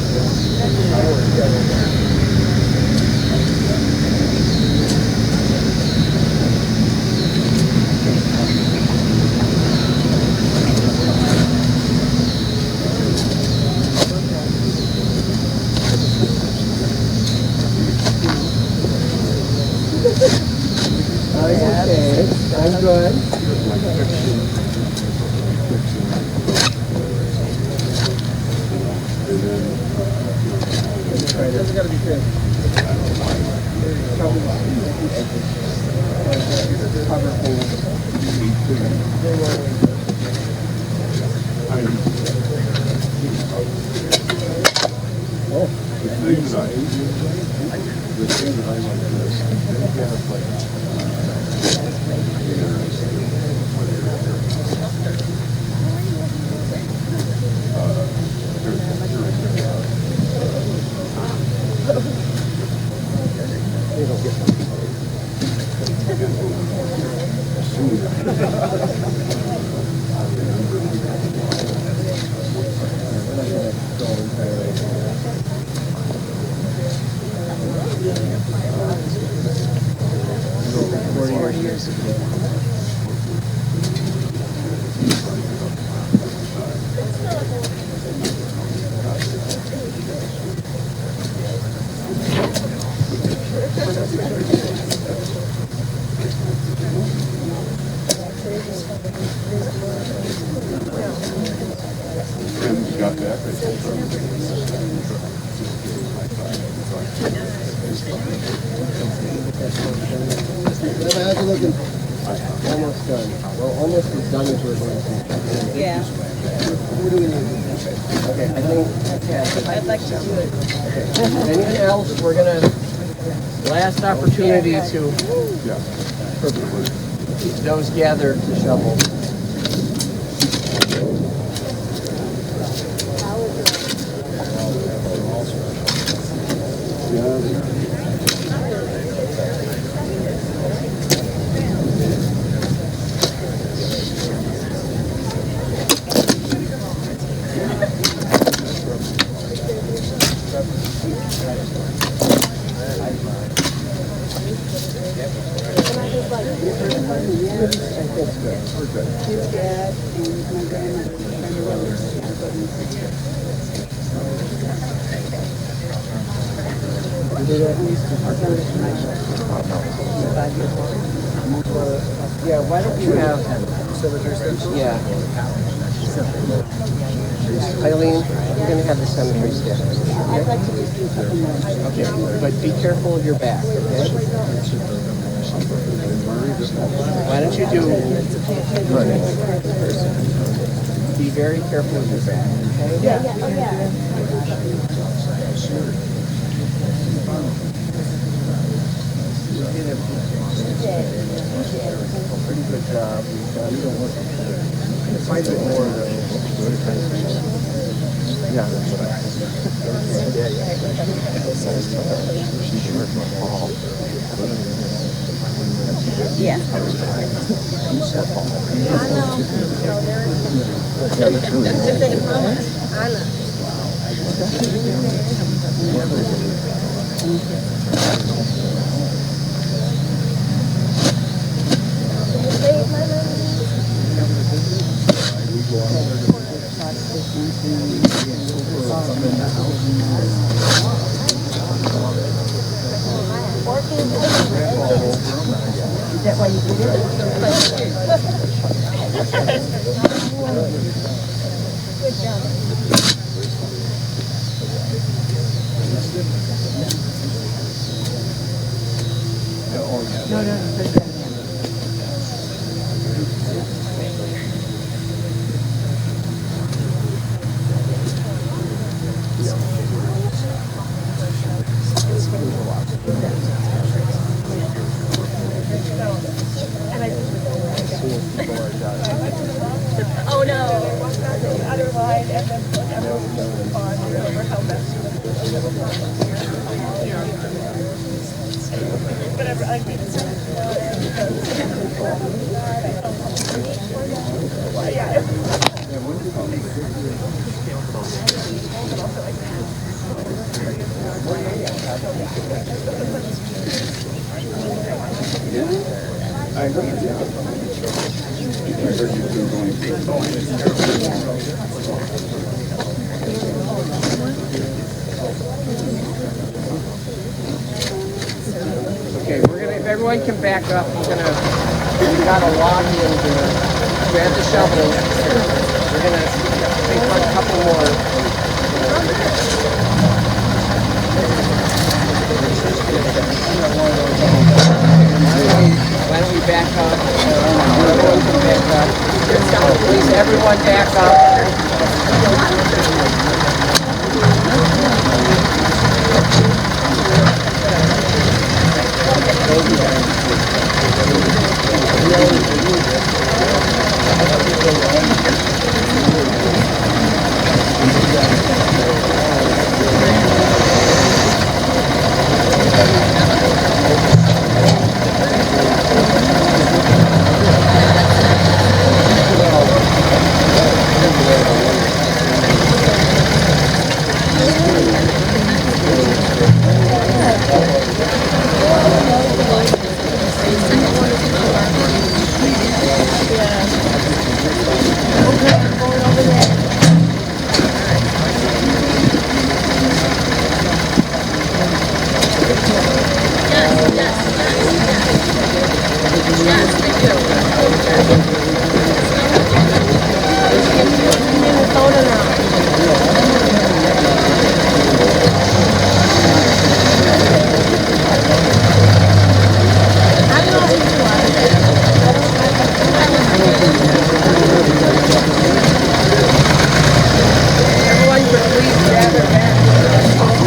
good. Almost done. Well, almost as done as we're going to. Yeah. What do we need? Okay, I think. I'd like to do it. Okay. Anything else? We're gonna. Last opportunity to. Those gathered to shovel. Yeah, why don't you have... Yeah. Eileen, we're going to have the cemetery stick. I'd like to just do something more. Okay, but be careful of your back, okay? Why don't you do... Be very careful of your back, okay? Yeah. Pretty good job. Find it more though. Yeah, that's what I Yeah. Is that why you did it? Good job. No. Oh no. The other line and then put everyone on whatever helmet. Whatever I mean. Yeah. Okay, we're gonna, if everyone can back up, we got a log in here. Grab the shovels. We're gonna take a couple more. Why don't we back up? Everyone can back up. Please, everyone back up.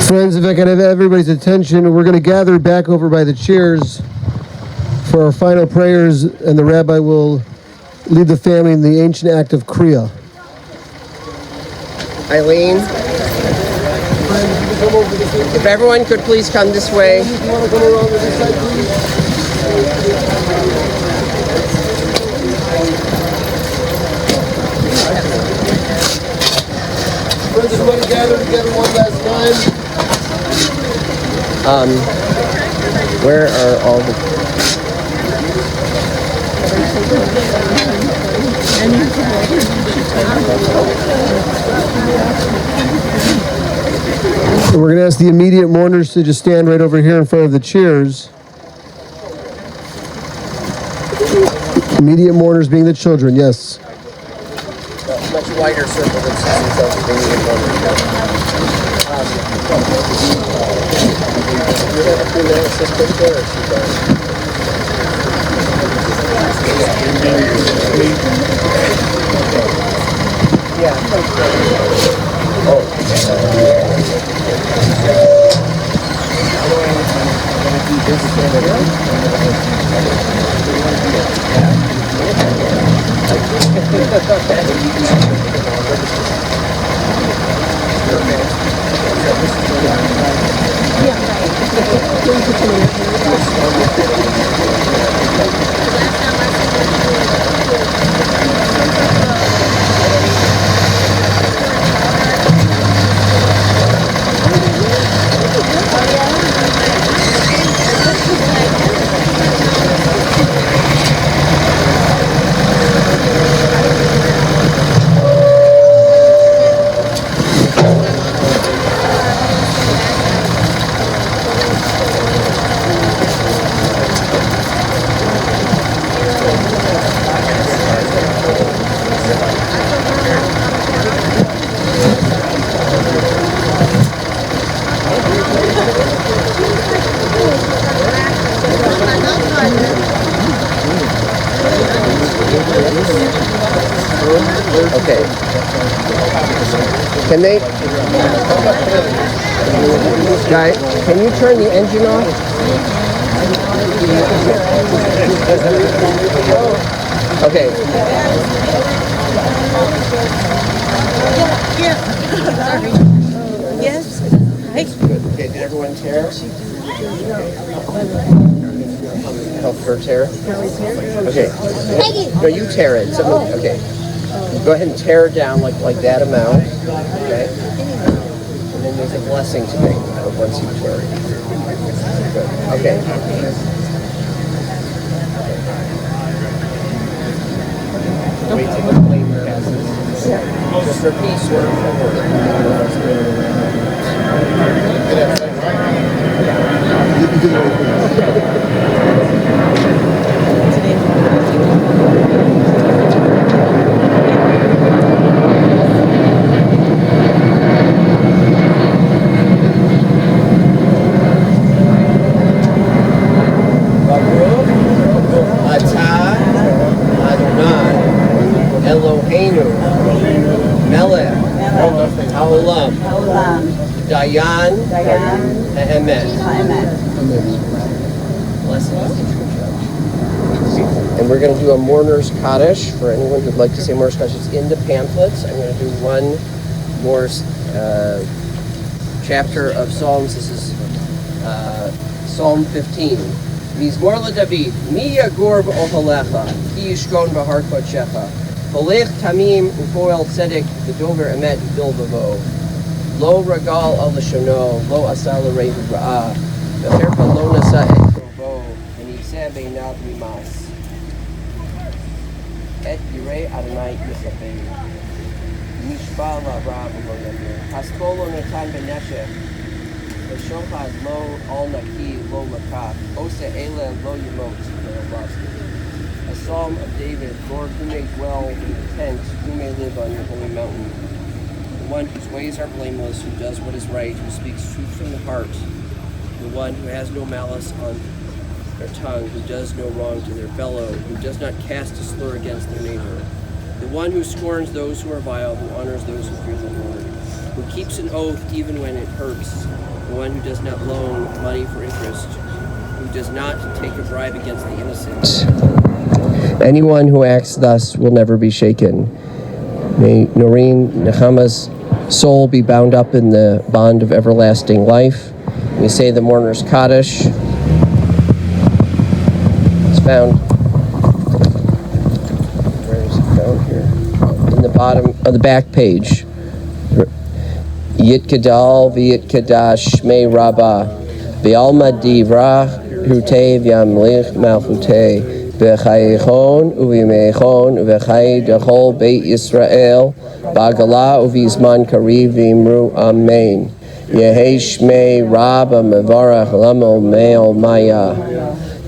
Friends, if I can have everybody's attention, we're going to gather back over by the chairs for our final prayers, and the rabbi will lead the family in the ancient act of Kriya. Eileen, if everyone could please come this way. Friends, everybody gather together one last time. Where are all the... And we're going to ask the immediate mourners to just stand right over here in front of the chairs. Immediate mourners being the children, yes. Much wider circle than we have a female assistant there, she does. Yeah. Oh. Okay. Can they? Guy, can you turn the engine off? Okay. Yes. Okay, did everyone tear? Help her tear? Okay. No, you tear it. Somebody, okay. Go ahead and tear it down like that amount. Okay. And then is a blessing to me for one sanctuary. Okay. Wait till the plane passes. Just repeat word for word. Dayan, Emet. And we're going to do a mourner's Kaddish for anyone who'd like to say mourner's Kaddish. It's in the pamphlets. I'm going to do one more chapter of Psalms. This is Psalm 15. Mizmor LaDavid, Mi yagur b'ohalecha, ki yishkon b'har kodshecha, holech tamim u'poel tzedek v'dover emet bilbavo. Lo ragal al l'shono, lo asa l'rehu ra'ah, v'cherpa lo nasa et krovo, v'niseh beinav mimas. Et yirei Adonai yisapeh, mishpa la'ra v'lo yamir. Haskol lo natan b'neshech, v'shochad lo al naki lo lakach, ose ele lo yimot ve'elvasti. A psalm of David, Lord, who may dwell in the tent, who may live on your holy mountain. The one whose ways are blameless, who does what is right, who speaks truth from the heart, the one who has no malice on their tongue, who does no wrong to their fellow, who does not cast a slur against their neighbor, the one who scorns those who are vile, who honors those who fear the Lord, who keeps an oath even when it hurts, the one who does not loan money for interest, who does not take a bribe against the innocent. Anyone who acts thus will never be shaken. May Norine Nechama's soul be bound up in the bond of everlasting life. We say the mourner's Kaddish. It's found. Where is it found here? In the bottom of the back page. Yit Kadal v'yit Kadash Shmei Rabba v'alma divra Rute v'yamlich malchute v'chayechon uv'yimechon v'chay dechol beit Yisrael Bagala uvizman kariv v'imru amen. Yehi shmei Rabba mevarach lamo me'ol maya.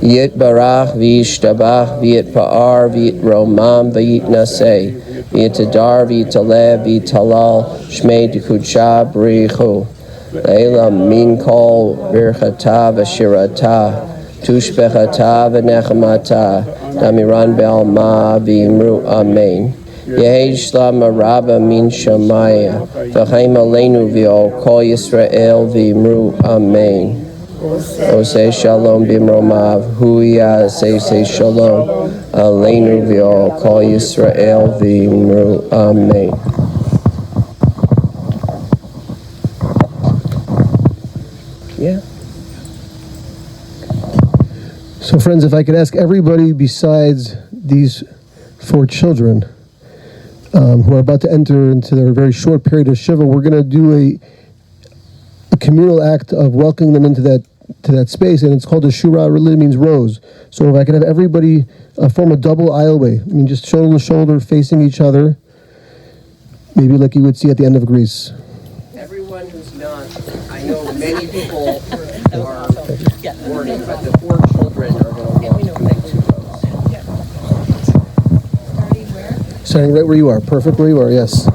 Yit barach v'yishtabach v'yit pa'ar v'yit romam v'yit naseh v'yit tadar v'yit talev v'yit talal shmei dekudsha b'richu. Leila min kol birchata v'shirata tushbechata v'nechamata damiran be'alma v'imru amen. Yehi shlama rabba min shamaya v'chaim aleinu v'ol kol Yisrael v'imru amen. Ose shalom bimromav huya say shalom aleinu v'ol kol Yisrael v'imru amen. Yeah. So friends, if I could ask everybody besides these 4 children who are about to enter into their very short period of Shiva, we're going to do a communal act of welcoming them into that space, and it's called a Shura. Really means rose. So if I could have everybody form a double aisleway, I mean just shoulder to shoulder facing each other, maybe like you would see at the end of Greece. Everyone who's not, I know many people are mourning, but the 4 children are going to walk into those. Starting right where you are. Perfect where you are, yes.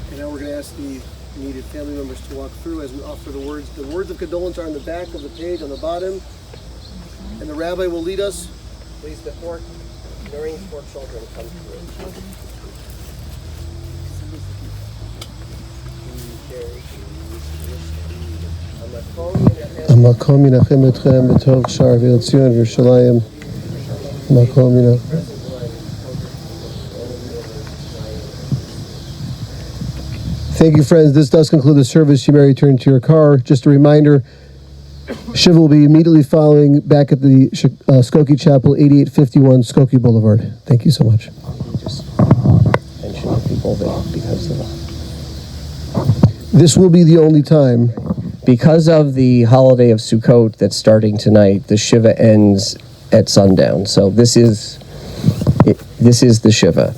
And now we're going to ask the needed family members to walk through as we offer the words. The words of condolence are on the back of the page, on the bottom. And the rabbi will lead us. Please, the 4 Norine's 4 children come through. המקום ינחם אתכם בתוך שער ציון וירושלים. המקום ינחם. Thank you, friends. This does conclude the service. You may return to your car. Just a reminder, Shiva will be immediately following back at the Skokie Chapel, 8851 Skokie Boulevard. Thank you so much. Mention to people that because of This will be the only time. Because of the holiday of Sukkot that's starting tonight, the Shiva ends at sundown. So this is the Shiva.